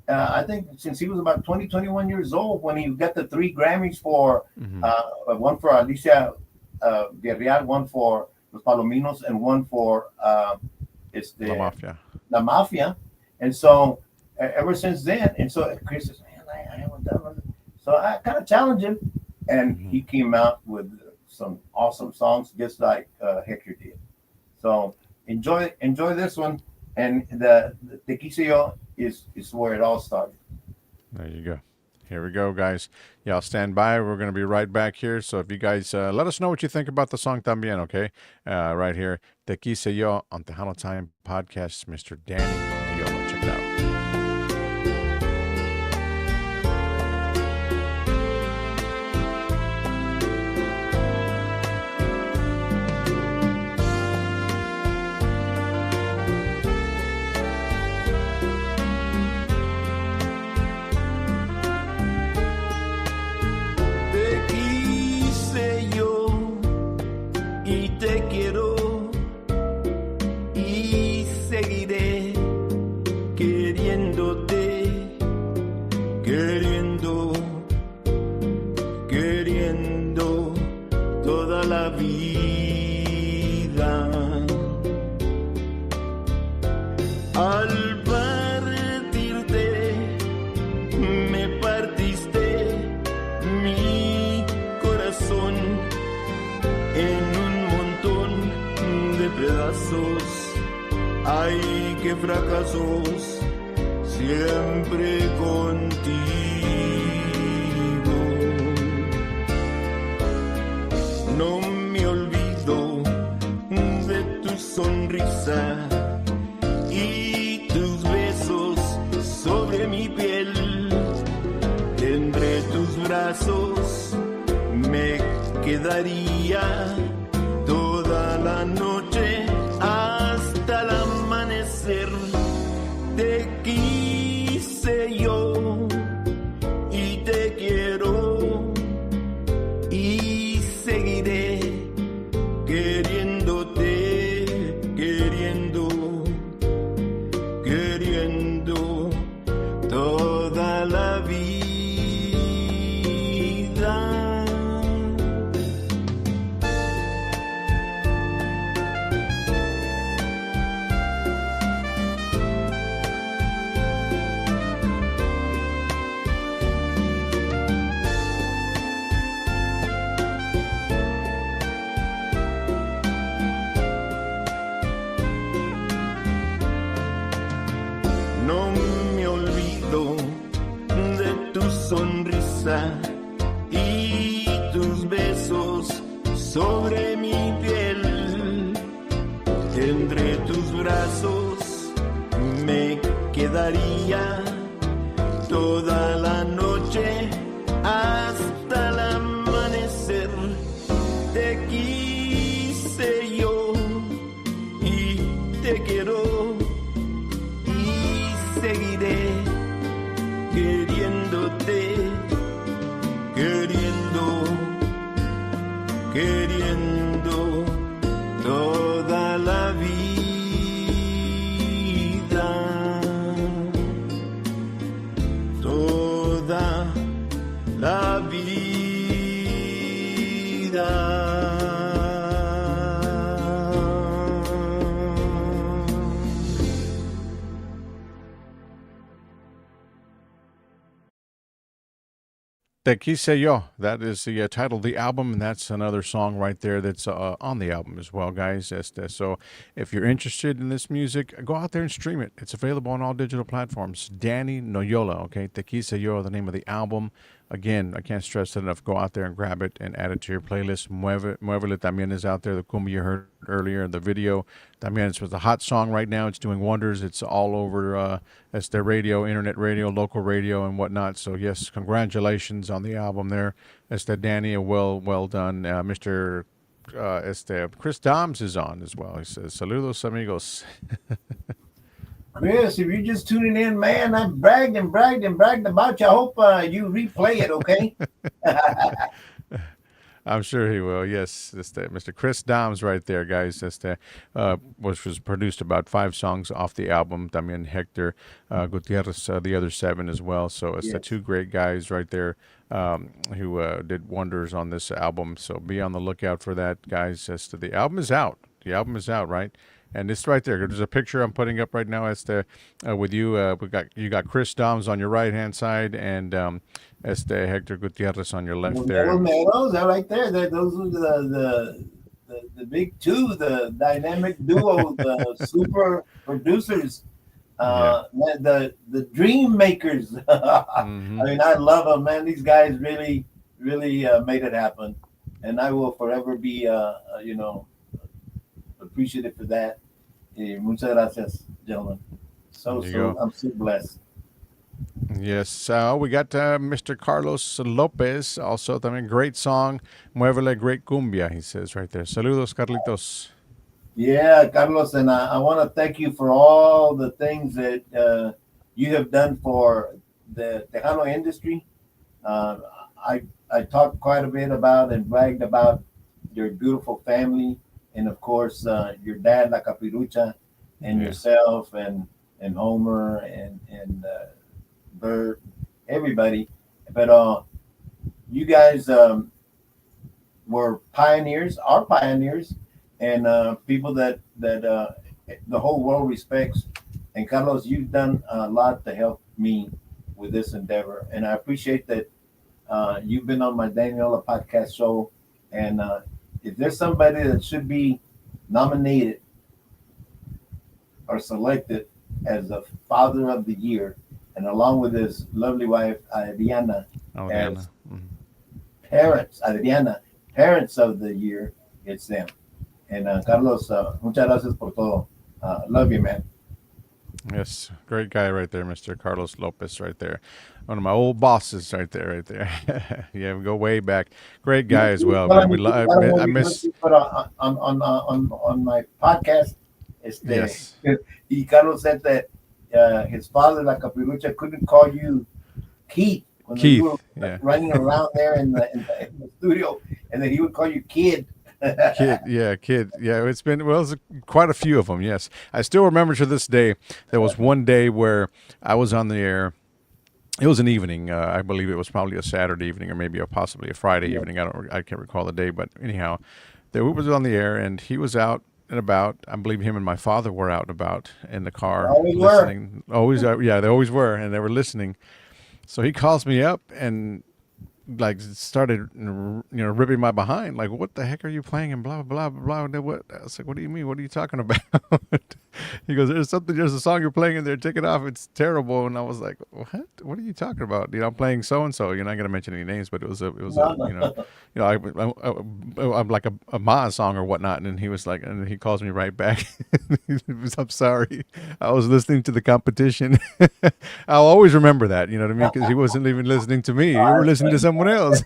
I think since he was about 20, 21 years old when he got the 3 Grammys for one for Alicia Villarreal, one for Los Palominos, and one for La Mafia. And so ever since then, and so Chris says, "Man, I haven't done it." So I kind of challenged him, and he came out with some awesome songs, just like Hector did. So enjoy this one, and the Te Quise Yo is where it all started. There you go. Here we go, guys. Y'all stand by. We're going to be right back here. So if you guys let us know what you think about the song también, okay? Right here, Te Quise Yo on Tejano Time Podcast, Mr. Danny Noyola. Check it out. Queriendo toda la vida. Al partirte, me partiste mi corazón en un montón de pedazos. Ay, qué fracasos, siempre contigo. No me olvides. sonrisa y tus besos sobre mi piel. Entre tus brazos me quedaría toda la noche hasta el amanecer. Te quise yo y te quiero y seguiré queriéndote, queriendo toda la vida. No me olvido de tu sonrisa y tus besos sobre mi piel. Entre tus brazos me quedaría toda la noche hasta el amanecer. Te quise yo y te quiero y seguiré queriéndote, queriendo toda la vida, toda la vida. Te Quise Yo. That is the title of the album, and that's another song right there that's on the album as well, guys. So if you're interested in this music, go out there and stream it. It's available on all digital platforms. Danny Noyola, okay? Te Quise Yo, the name of the album. Again, I can't stress it enough. Go out there and grab it and add it to your playlist. Muévele también is out there. The cumbia you heard earlier in the video. También it's a hot song right now. It's doing wonders. It's all over their radio, internet radio, local radio, and whatnot. So yes, congratulations on the album there. Danny, well done. Mr. Chris Doms is on as well. He says, "Saludos amigos." Chris, if you're just tuning in, man, I bragged about you. I hope you replay it, okay? I'm sure he will. Yes, Mr. Chris Doms right there, guys. Which was produced about 5 songs off the album. También Hector Gutierrez, the other 7 as well. So it's the 2 great guys right there who did wonders on this album. So be on the lookout for that, guys. The album is out. The album is out, right? And it's right there. There's a picture I'm putting up right now. With you. You got Chris Doms on your right hand side, and Hector Gutierrez on your left there. Those are right there. Those are the big 2, the dynamic duo, the super producers, the dream makers. Mm-hmm. I mean, I love them, man. These guys really made it happen, and I will forever be appreciative for that. Muchas gracias, gentlemen. So I'm so blessed. Yes, we got Mr. Carlos Lopez, also también great song, Muévele, great cumbia, he says right there. Saludos, Carlitos. Yeah, Carlos, and I want to thank you for all the things that you have done for the Tejano industry. I talked quite a bit about and bragged about your beautiful family, and of course your dad, La Capirucha, and yourself, and Homer, and Bert, everybody. But you guys were pioneers, are pioneers, and people that the whole world respects. And Carlos, you've done a lot to help me with this endeavor, and I appreciate that you've been on my Daniela podcast show. And if there's somebody that should be nominated or selected as the Father of the Year, and along with his lovely wife Adriana, as parents of the year, it's them. And Carlos, muchas gracias por todo. Love you, man. Yes, great guy right there, Mr. Carlos Lopez, right there. One of my old bosses, right there, right there. Yeah, we go way back. Great guy as well, man. I You're gonna miss. be put on my podcast. Yes, Y Carlos said that his father, La Capirucha, couldn't call you Keith when you were Keith. Yeah, running around there in the studio, and then he would call you Kid. kid. Yeah, kid. Yeah, it's been well, it's quite a few of them. Yes, I still remember to this day. There was one day where I was on the air. It was an evening. I believe it was probably a Saturday evening or maybe possibly a Friday Yeah. evening. I can't recall the day, but anyhow, there we was on the air and he was out and about. I believe him and my father were out and about in the car Always were. listening. Always, yeah, they always were, and they were listening. So he calls me up and like started ripping my behind, like, what the heck are you playing and blah blah blah blah blah. What I was like, what do you mean, what are you talking about? He goes, there's a song you're playing in there, take it off, it's terrible. And I was like, what are you talking about? I'm playing so and so. You're not going to mention any names, but it was a No, no. I'm like a Ma song or whatnot. And he was like, and he calls me right back. I'm sorry, I was listening to the competition. I'll always remember that, you know what I mean, because he wasn't even listening to me, you were listening to someone else.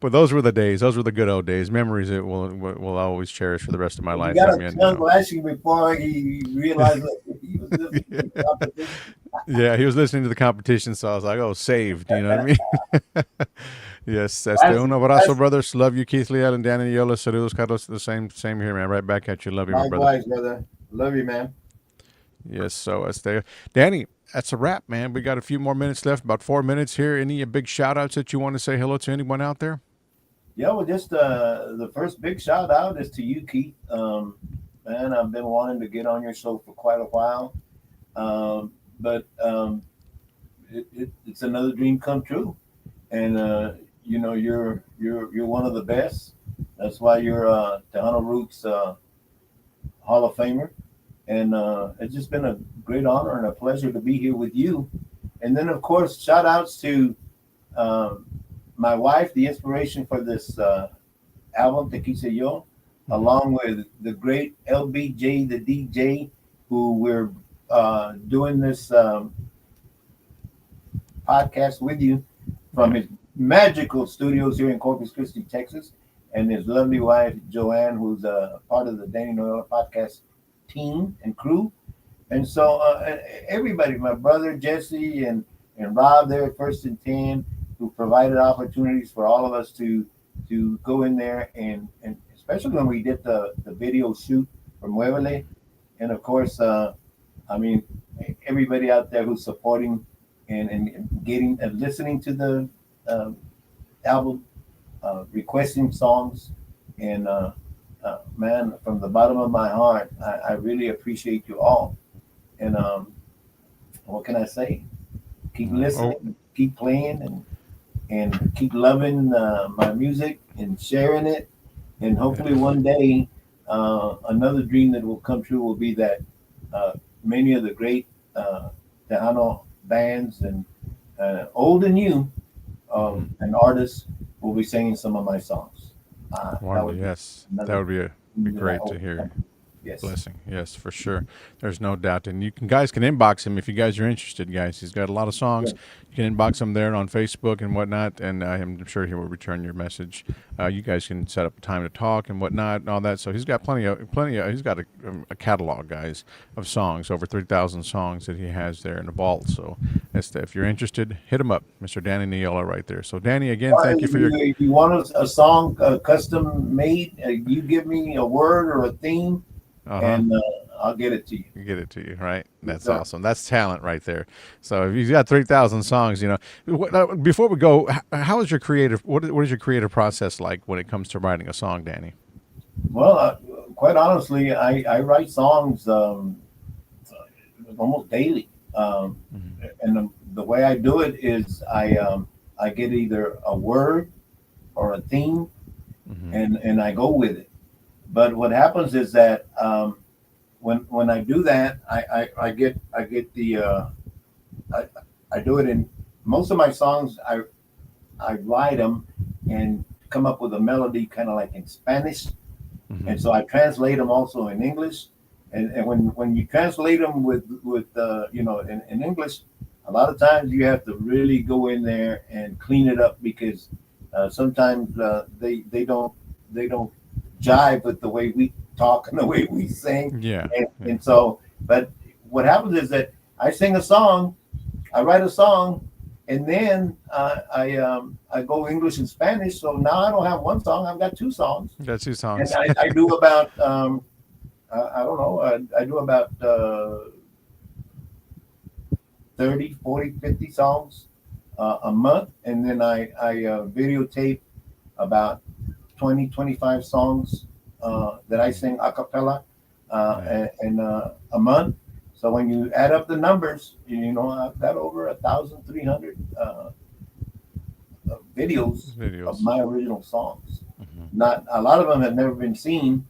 But those were the days. Those were the good old days. Memories that will always cherish for the rest of my You life. got I a mean, tongue lashing before he realized that he was listening to the competition. yeah, he was listening to the competition, so I was like, oh, saved. You know what I mean? Yes, un abrazo, That's brothers. Love you, Keith Leal and Danny Noyola. Saludos, Carlos. The same here, man. Right back at you. Love you, my brother. likewise, brother. Love you, man. Yes, so Danny, that's a wrap, man. We got a few more minutes left, about 4 minutes here. Any big shout outs that you want to say hello to anyone out there? Yeah, well, just the first big shout out is to you, Keith. Man, I've been wanting to get on your show for quite a while, but it's another dream come true. And you're one of the best. That's why you're Tejano Roots Hall of Famer, and it's just been a great honor and a pleasure to be here with you. And then, of course, shout outs to um, my wife, the inspiration for this album, Te Quise Yo, along with the great LBJ, the DJ, who we're doing this podcast with you from his magical studios here in Corpus Christi, Texas, and his lovely wife, Joanne, who's a part of the Danny Noyola podcast team and crew. And so everybody, my brother Jesse and Rob there at First and 10, who provided opportunities for all of us to go in there and especially when we did the video shoot for Muevele. And of course, I mean, everybody out there who's supporting and getting and listening to the album, requesting songs, and man, from the bottom of my heart, I really appreciate you all. And what can I say? Keep listening, keep playing, and keep loving my music and sharing it. And hopefully one day, another dream that will come true will be that many of the great Tejano bands and old and new and artists will be singing some of my songs. Yes, that would be great to hear. Yes. Blessing. Yes, for sure. There's no doubt. And guys can inbox him if you guys are interested, guys. He's got a lot of songs. You can inbox him there on Facebook and whatnot, and I'm sure he will return your message. You guys can set up a time to talk and whatnot and all that. So he's got plenty of he's got a catalog, guys, of songs, over 3,000 songs that he has there in the vault. So if you're interested, hit him up, Mr. Danny Noyola right there. So Danny, again, thank you for your... If you want a song custom made, you give me a word or a theme, and I'll get it to you. Get it to you, right? That's awesome. That's talent right there. So if you've got 3,000 songs, before we go, how is your creative? What is your creative process like when it comes to writing a song, Danny? Well, quite honestly, I write songs almost daily, and the way I do it is I get either a word or a theme, and I go with it. But what happens is that when I do that, I get the I do it in most of my songs. I write them and come up with a melody kind of like in Spanish, and so I translate them also in English, and when you translate them with in English, a lot of times you have to really go in there and clean it up because sometimes they don't jive with the way we talk and the way we sing. Yeah. And so, but what happens is that I sing a song, I write a song, and then I go English and Spanish. So now I don't have one song; I've got two songs. Got two songs. And I do about I don't know, I do about 30, 40, 50 songs a month, and then I videotape about 20, 25 songs that I sing a cappella in a month. So when you add up the numbers, I've got over 1,300 videos of my original songs. Not a lot of them have never been seen,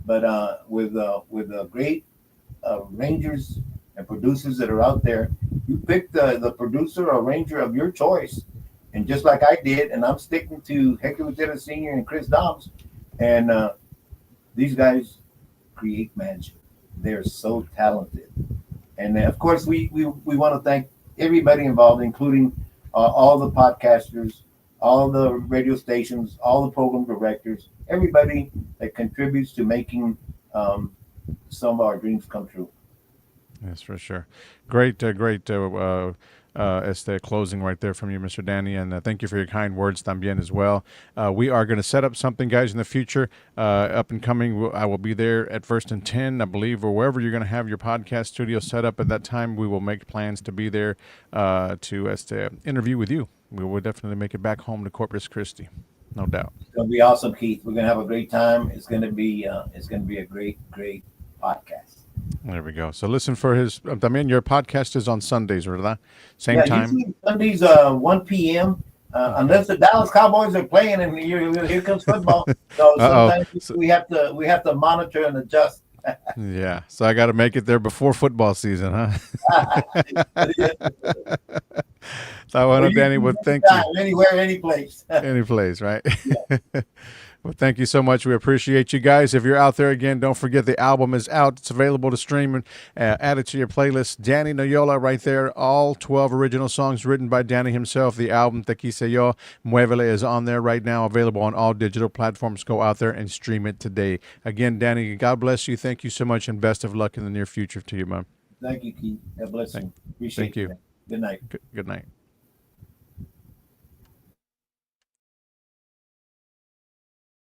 but with great arrangers and producers that are out there, you pick the producer or arranger of your choice, and just like I did, and I'm sticking to Hector Gutierrez Sr. and Chris Dobbs, and these guys create magic. They're so talented, and of course we want to thank everybody involved, including all the podcasters, all the radio stations, all the program directors, everybody that contributes to making some of our dreams come true. Yes, for sure. Great closing right there from you, Mr. Danny, and thank you for your kind words también as well. We are going to set up something, guys, in the future, up and coming. I will be there at First and 10, I believe, or wherever you're going to have your podcast studio set up at that time. We will make plans to be there to interview with you. We will definitely make it back home to Corpus Christi, no doubt. It's going to be awesome, Keith. We're going to have a great time. It's going to be a great podcast. There we go. So listen for his. I mean, your podcast is on Sundays, ¿verdad? Same time. Sundays, 1 p.m. Unless the Dallas Cowboys are playing, and here comes football. So sometimes we have to monitor and adjust. Yeah. So I got to make it there before football season, huh? So I want to, Danny, well, thank you. Anywhere, any place. Any place, right? Yeah. Well, thank you so much. We appreciate you guys. If you're out there again, don't forget the album is out. It's available to stream and add it to your playlist. Danny Noyola right there. All 12 original songs written by Danny himself. The album Te Quise Yo, Muévele is on there right now, available on all digital platforms. Go out there and stream it today. Again, Danny, God bless you. Thank you so much, and best of luck in the near future to you, man. Thank you, Keith. God bless you. Appreciate Thank you. Good night. Good night.